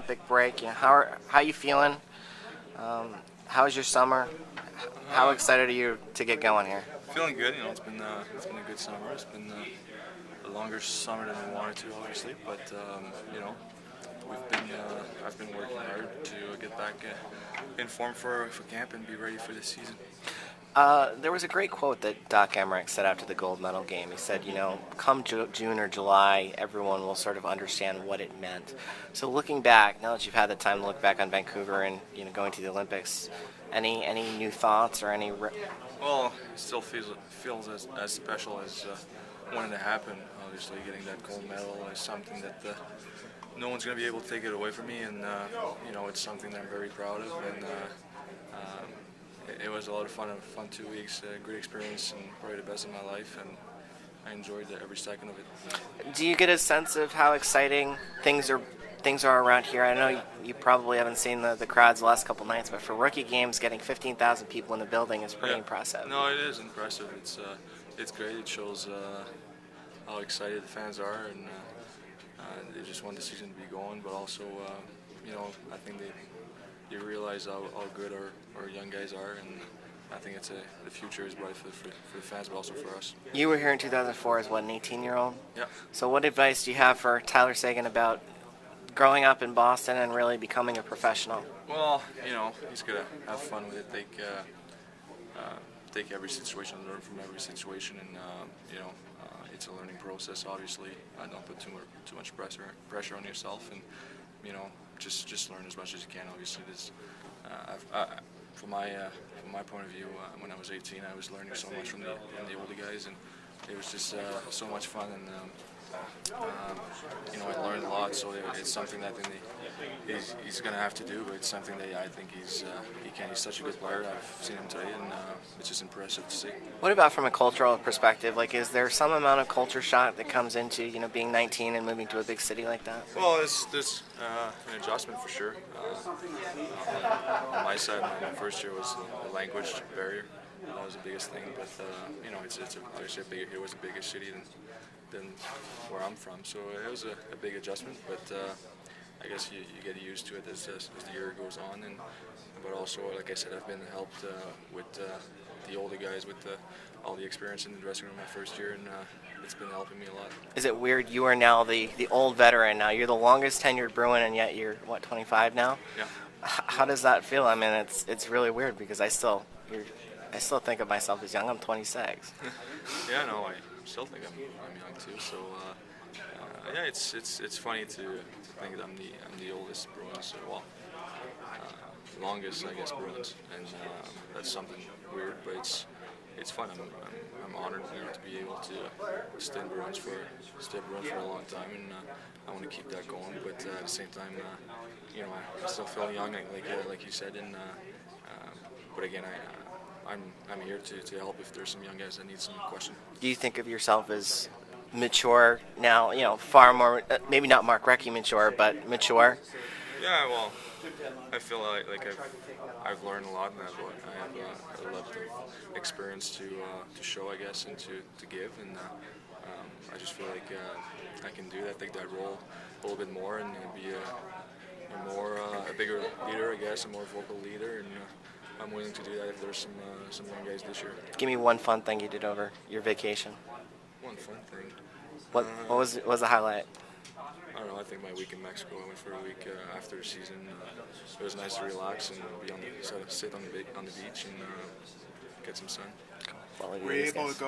Olympic break. How you feeling? How's your summer? How excited are you to get going here? Feeling good. It's been a good summer. It's been a longer summer than we wanted to, obviously. But I've been working hard to get back in form for camp and be ready for this season. There was a great quote that Doc Emmerich said after the gold medal game. He said, come June or July, everyone will sort of understand what it meant. So looking back, now that you've had the time to look back on Vancouver and going to the Olympics, any new thoughts or any? Well, it still feels as special as wanting to happen. Obviously, getting that gold medal is something that no one's going to be able to take it away from me, and it's something that I'm very proud of. And it was a lot of fun. 2 weeks, a great experience, and probably the best of my life. And I enjoyed every second of it. Do you get a sense of how exciting things are around here? I know you probably haven't seen the crowds the last couple nights, but for rookie games, getting 15,000 people in the building is pretty impressive. No, it is impressive. It's great. It shows how excited the fans are, and they just want the season to be going. But also, I think they realize how good our young guys are, and I think the future is bright for the fans, but also for us. You were here in 2004 as an 18-year-old? Yeah. So what advice do you have for Tyler Seguin about growing up in Boston and really becoming a professional? Well, he's got to have fun with it. Take every situation, learn from every situation, and it's a learning process. Obviously, don't put too much pressure on yourself, and just learn as much as you can. Obviously, from my point of view, when I was 18, I was learning so much from the older guys, and it was just so much fun, and I learned a lot. So it's something that I think he's going to have to do, but it's something that I think he can. He's such a good player. I've seen him today, and it's just impressive to see. What about from a cultural perspective? Is there some amount of culture shock that comes into being 19 and moving to a big city like that? Well, there's an adjustment for sure. On my side, my first year was the language barrier. That was the biggest thing, but obviously it was a bigger city than where I'm from, so it was a big adjustment. But I guess you get used to it as the year goes on, but also, like I said, I've been helped with the older guys with all the experience in the dressing room my first year, and it's been helping me a lot. Is it weird? You are now the old veteran. Now you're the longest tenured Bruin, and yet you're 25 now. Yeah. How does that feel? I mean, it's really weird because I still think of myself as young. I'm 26. Yeah, no, I still think I'm young too. So yeah, it's funny to think that I'm the oldest Bruins. Longest, I guess, Bruins, and that's something weird, but it's fun. I'm honored to be able to stay Bruins for a long time, and I want to keep that going. But at the same time, I still feel young, like you said, and but again, I'm here to help if there's some young guys that need some question. Do you think of yourself as mature now? Far more, maybe not Mark Recchi mature, but mature. Yeah, well, I feel like I've learned a lot, and I have a lot of experience to show, I guess, and to give, and I just feel like I can do that, take that role a little bit more, and be a bigger leader, I guess, a more vocal leader, and I'm willing to do that if there's some young guys this year. Give me one fun thing you did over your vacation. One fun thing. What was the highlight? I don't know. I think my week in Mexico. I went for a week after the season. It was nice to relax and sit on the beach and get some sun. Were you able to go